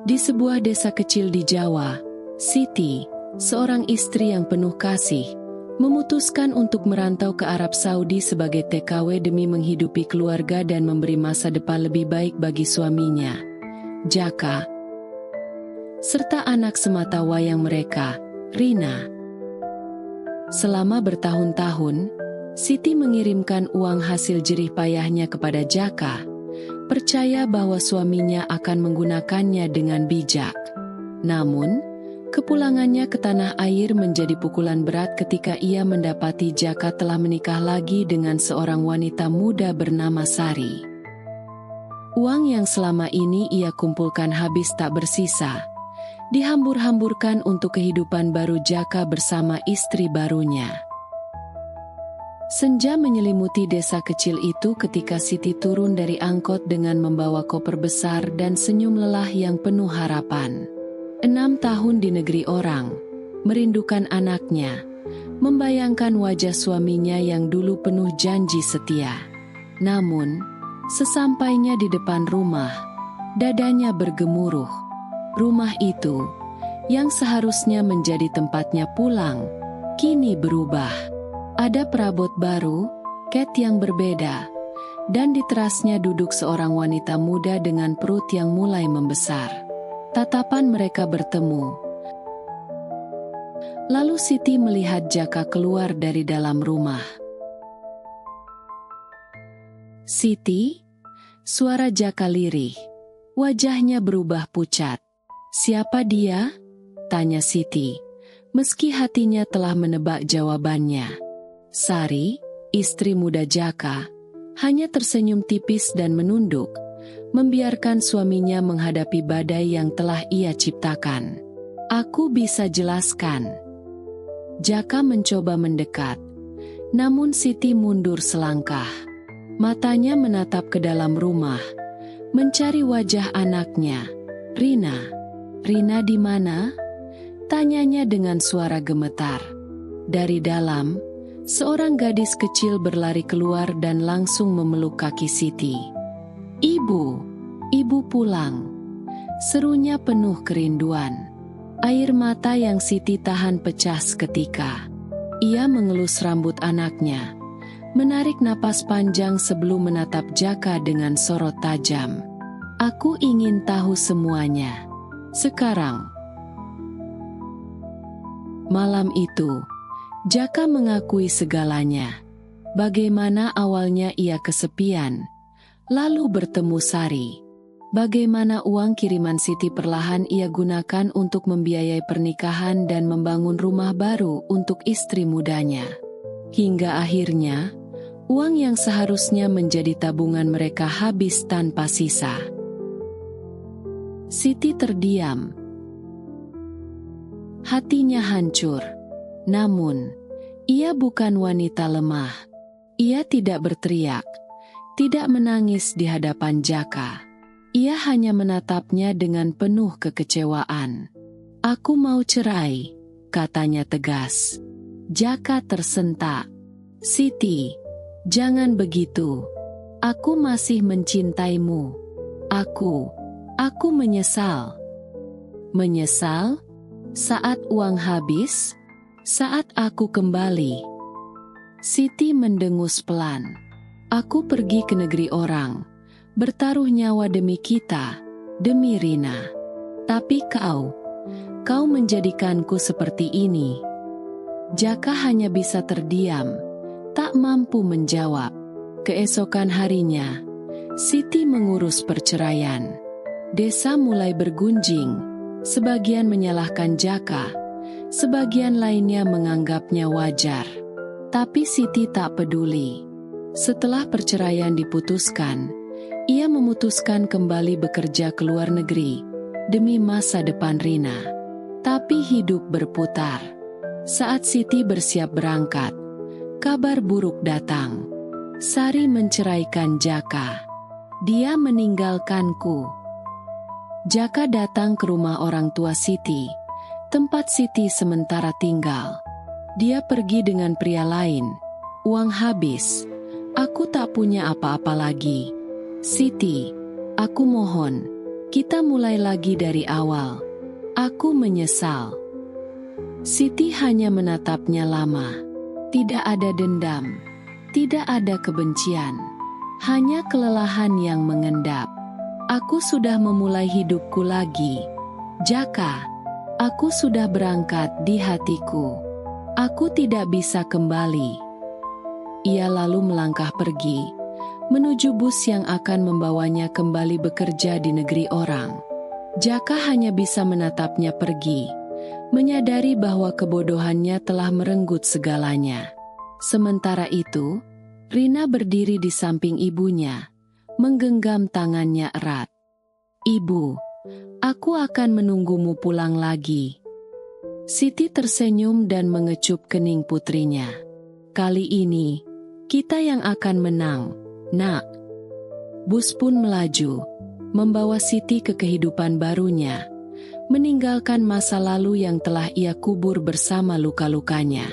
Di sebuah desa kecil di Jawa, Siti, seorang istri yang penuh kasih, memutuskan untuk merantau ke Arab Saudi sebagai TKW demi menghidupi keluarga dan memberi masa depan lebih baik bagi suaminya, Jaka, serta anak semata wayang mereka, Rina. Selama bertahun-tahun, Siti mengirimkan uang hasil jerih payahnya kepada Jaka, percaya bahwa suaminya akan menggunakannya dengan bijak. Namun, kepulangannya ke tanah air menjadi pukulan berat ketika ia mendapati Jaka telah menikah lagi dengan seorang wanita muda bernama Sari. Uang yang selama ini ia kumpulkan habis tak bersisa, dihambur-hamburkan untuk kehidupan baru Jaka bersama istri barunya. Senja menyelimuti desa kecil itu ketika Siti turun dari angkot dengan membawa koper besar dan senyum lelah yang penuh harapan. 6 tahun di negeri orang, merindukan anaknya, membayangkan wajah suaminya yang dulu penuh janji setia. Namun, sesampainya di depan rumah, dadanya bergemuruh. Rumah itu, yang seharusnya menjadi tempatnya pulang, kini berubah. Ada perabot baru, cat yang berbeda, dan di terasnya duduk seorang wanita muda dengan perut yang mulai membesar. Tatapan mereka bertemu. Lalu Siti melihat Jaka keluar dari dalam rumah. "Siti?" Suara Jaka lirih. Wajahnya berubah pucat. "Siapa dia?" tanya Siti, meski hatinya telah menebak jawabannya. Sari, istri muda Jaka, hanya tersenyum tipis dan menunduk, membiarkan suaminya menghadapi badai yang telah ia ciptakan. "Aku bisa jelaskan." Jaka mencoba mendekat, namun Siti mundur selangkah. Matanya menatap ke dalam rumah, mencari wajah anaknya. "Rina, Rina di mana?" tanyanya dengan suara gemetar. Dari dalam, seorang gadis kecil berlari keluar dan langsung memeluk kaki Siti. "Ibu, ibu pulang," serunya penuh kerinduan. Air mata yang Siti tahan pecah seketika. Ia mengelus rambut anaknya, menarik napas panjang sebelum menatap Jaka dengan sorot tajam. "Aku ingin tahu semuanya. Sekarang." Malam itu, Jaka mengakui segalanya. Bagaimana awalnya ia kesepian, lalu bertemu Sari. Bagaimana uang kiriman Siti perlahan ia gunakan untuk membiayai pernikahan dan membangun rumah baru untuk istri mudanya. Hingga akhirnya, uang yang seharusnya menjadi tabungan mereka habis tanpa sisa. Siti terdiam. Hatinya hancur. Namun, ia bukan wanita lemah. Ia tidak berteriak, tidak menangis di hadapan Jaka. Ia hanya menatapnya dengan penuh kekecewaan. "Aku mau cerai," katanya tegas. Jaka tersentak. "Siti, jangan begitu. Aku masih mencintaimu. Aku menyesal." "Menyesal? Saat uang habis? Saat aku kembali?" Siti mendengus pelan. "Aku pergi ke negeri orang, bertaruh nyawa demi kita, demi Rina. Tapi kau menjadikanku seperti ini." Jaka hanya bisa terdiam, tak mampu menjawab. Keesokan harinya, Siti mengurus perceraian. Desa mulai bergunjing, sebagian menyalahkan Jaka, sebagian lainnya menganggapnya wajar. Tapi Siti tak peduli. Setelah perceraian diputuskan, ia memutuskan kembali bekerja ke luar negeri, demi masa depan Rina. Tapi hidup berputar. Saat Siti bersiap berangkat, kabar buruk datang. Sari menceraikan Jaka. "Dia meninggalkanku." Jaka datang ke rumah orang tua Siti, tempat Siti sementara tinggal. Dia pergi dengan pria lain. "Uang habis. Aku tak punya apa-apa lagi. Siti, aku mohon, Kita mulai lagi dari awal. Aku menyesal. Siti hanya menatapnya lama. Tidak ada dendam. Tidak ada kebencian. Hanya kelelahan yang mengendap. Aku sudah memulai hidupku lagi. Jaka, aku sudah berangkat di hatiku. Aku tidak bisa kembali. Ia lalu melangkah pergi, menuju bus yang akan membawanya kembali bekerja di negeri orang. Jaka hanya bisa menatapnya pergi, menyadari bahwa kebodohannya telah merenggut segalanya. Sementara itu, Rina berdiri di samping ibunya, menggenggam tangannya erat. "Ibu, aku akan menunggumu pulang lagi." Siti tersenyum dan mengecup kening putrinya. "Kali ini, kita yang akan menang, Nak." Bus pun melaju, membawa Siti ke kehidupan barunya, meninggalkan masa lalu yang telah ia kubur bersama luka-lukanya.